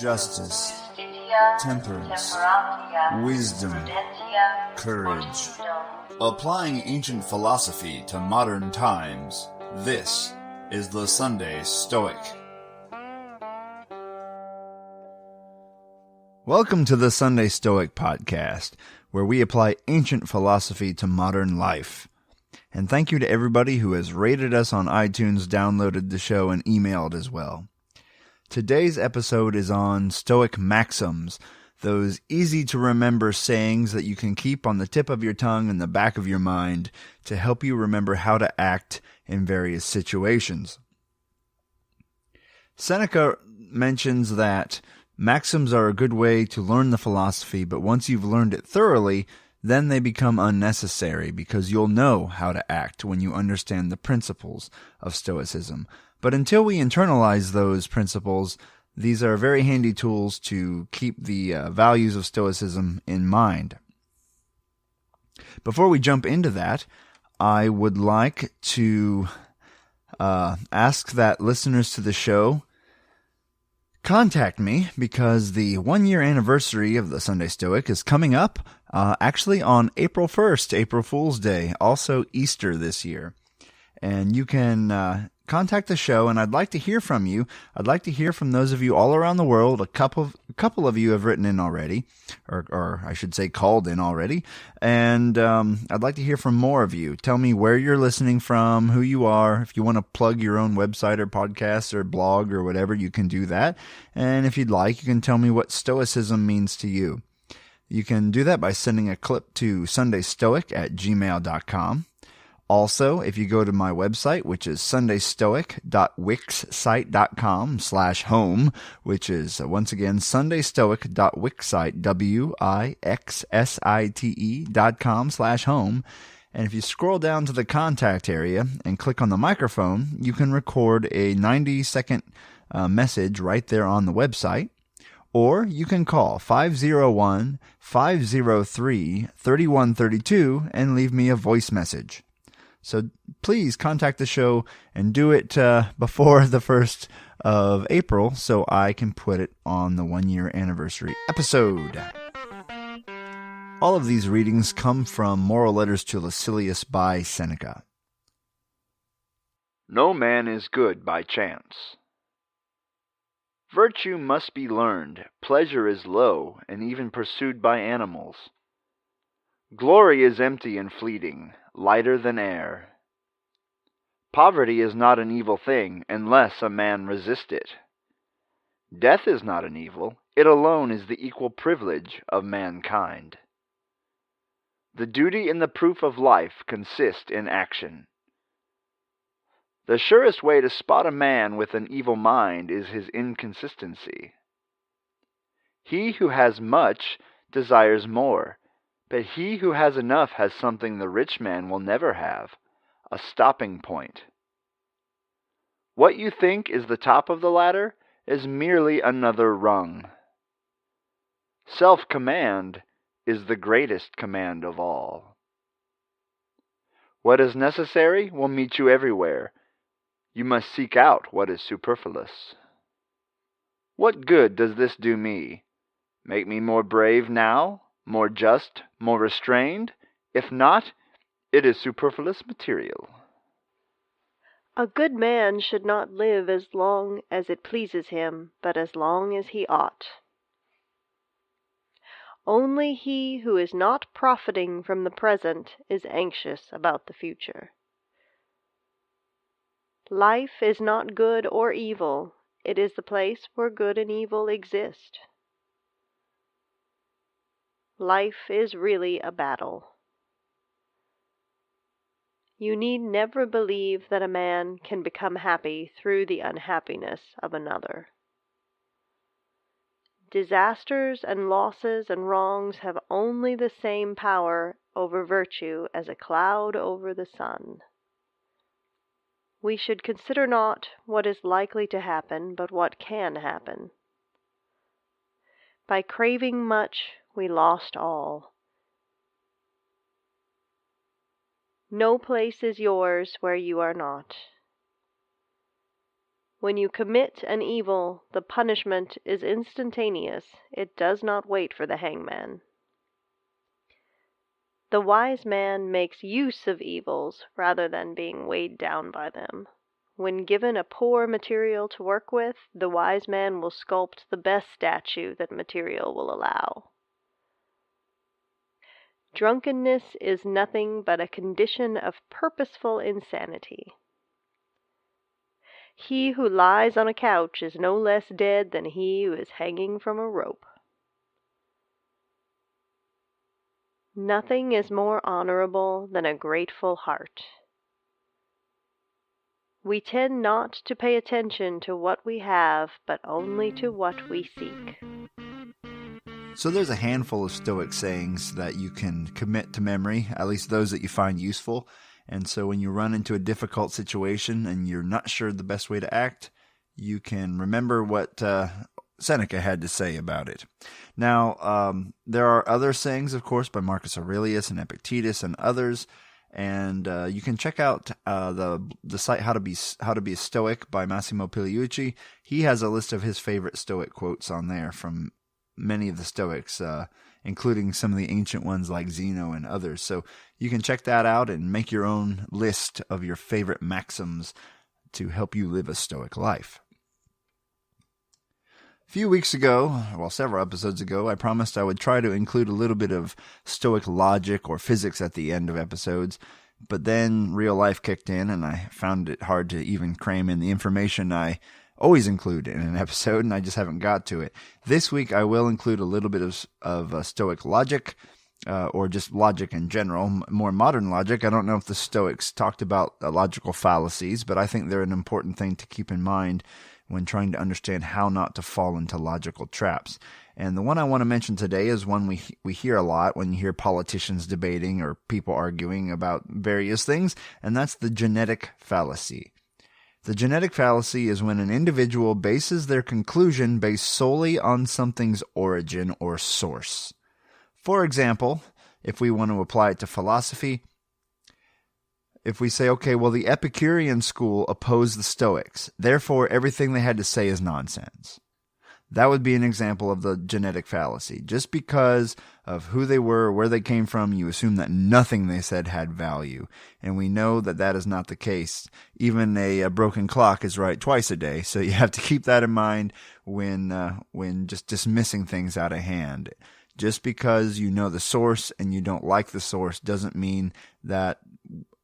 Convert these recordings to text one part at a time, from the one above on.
justice, temperance, wisdom, courage. Applying ancient philosophy to modern times, this is the Sunday Stoic. Welcome to the Sunday Stoic podcast, where we apply ancient philosophy to modern life. And thank you to everybody who has rated us on iTunes, downloaded the show, and emailed as well. Today's episode is on Stoic Maxims, those easy-to-remember sayings that you can keep on the tip of your tongue and the back of your mind to help you remember how to act in various situations. Seneca mentions that maxims are a good way to learn the philosophy, but once you've learned it thoroughly, then they become unnecessary because you'll know how to act when you understand the principles of Stoicism. But until we internalize those principles, these are very handy tools to keep the values of Stoicism in mind. Before we jump into that, I would like to ask that listeners to the show contact me, because the 1-year anniversary of the Sunday Stoic is coming up, actually on April 1st, April Fool's Day, also Easter this year. And you can contact the show, and I'd like to hear from you. I'd like to hear from those of you all around the world. A couple of you have written in already, or I should say called in already. And I'd like to hear from more of you. Tell me where you're listening from, who you are. If you want to plug your own website or podcast or blog or whatever, you can do that. And if you'd like, you can tell me what Stoicism means to you. You can do that by sending a clip to sundaystoic@gmail.com. Also, if you go to my website, which is sundaystoic.wixsite.com/home, which is, once again, sundaystoic.wixsite, wixsite.com/home. And if you scroll down to the contact area and click on the microphone, you can record a 90-second message right there on the website. Or you can call 501-503-3132 and leave me a voice message. So please contact the show and do it before the 1st of April so I can put it on the 1-year anniversary episode. All of these readings come from Moral Letters to Lucilius by Seneca. No man is good by chance. Virtue must be learned, pleasure is low, and even pursued by animals. Glory is empty and fleeting, lighter than air. Poverty is not an evil thing, unless a man resist it. Death is not an evil, it alone is the equal privilege of mankind. The duty and the proof of life consist in action. The surest way to spot a man with an evil mind is his inconsistency. He who has much desires more, but he who has enough has something the rich man will never have, a stopping point. What you think is the top of the ladder is merely another rung. Self-command is the greatest command of all. What is necessary will meet you everywhere. You must seek out what is superfluous. What good does this do me? Make me more brave now? More just, more restrained? If not, it is superfluous material. A good man should not live as long as it pleases him, but as long as he ought. Only he who is not profiting from the present is anxious about the future. Life is not good or evil, it is the place where good and evil exist. Life is really a battle. You need never believe that a man can become happy through the unhappiness of another. Disasters and losses and wrongs have only the same power over virtue as a cloud over the sun. We should consider not what is likely to happen, but what can happen. By craving much, we lost all. No place is yours where you are not. When you commit an evil, the punishment is instantaneous. It does not wait for the hangman. The wise man makes use of evils rather than being weighed down by them. When given a poor material to work with, the wise man will sculpt the best statue that material will allow. Drunkenness is nothing but a condition of purposeful insanity. He who lies on a couch is no less dead than he who is hanging from a rope. Nothing is more honorable than a grateful heart. We tend not to pay attention to what we have, but only to what we seek. So there's a handful of Stoic sayings that you can commit to memory, at least those that you find useful. And so when you run into a difficult situation and you're not sure the best way to act, you can remember what Seneca had to say about it. Now, there are other sayings, of course, by Marcus Aurelius and Epictetus and others. And you can check out the site How to Be a Stoic by Massimo Pigliucci. He has a list of his favorite Stoic quotes on there from many of the Stoics, including some of the ancient ones like Zeno and others. So you can check that out and make your own list of your favorite maxims to help you live a Stoic life. A few weeks ago, well, several episodes ago, I promised I would try to include a little bit of Stoic logic or physics at the end of episodes, but then real life kicked in and I found it hard to even cram in the information I always include in an episode, and I just haven't got to it. This week I will include a little bit of Stoic logic, or just logic in general, more modern logic. I don't know if the Stoics talked about logical fallacies, but I think they're an important thing to keep in mind when trying to understand how not to fall into logical traps. And the one I want to mention today is one we hear a lot when you hear politicians debating or people arguing about various things, and that's the genetic fallacy. The genetic fallacy is when an individual bases their conclusion based solely on something's origin or source. For example, if we want to apply it to philosophy, if we say, okay, well, the Epicurean school opposed the Stoics, therefore everything they had to say is nonsense. That would be an example of the genetic fallacy. Just because of who they were, where they came from, you assume that nothing they said had value. And we know that that is not the case. Even a broken clock is right twice a day. So you have to keep that in mind when just dismissing things out of hand. Just because you know the source and you don't like the source doesn't mean that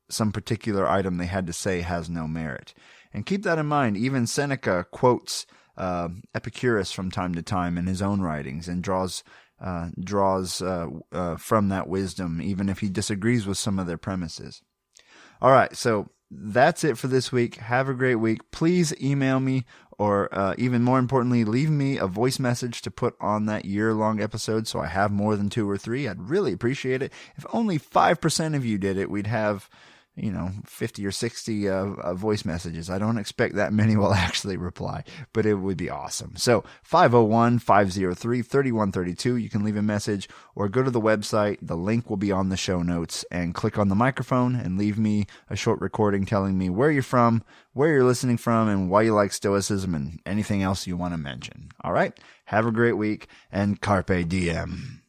some particular item they had to say has no merit. And keep that in mind. Even Seneca quotes Epicurus from time to time in his own writings and draws from that wisdom, even if he disagrees with some of their premises. All right, so that's it for this week. Have a great week. Please email me, or even more importantly, leave me a voice message to put on that year-long episode so I have more than 2 or 3. I'd really appreciate it. If only 5% of you did it, we'd have 50 or 60 voice messages. I don't expect that many will actually reply, but it would be awesome. So 501-503-3132. You can leave a message or go to the website. The link will be on the show notes, and click on the microphone and leave me a short recording telling me where you're from, where you're listening from, and why you like Stoicism and anything else you want to mention. All right. Have a great week, and Carpe Diem.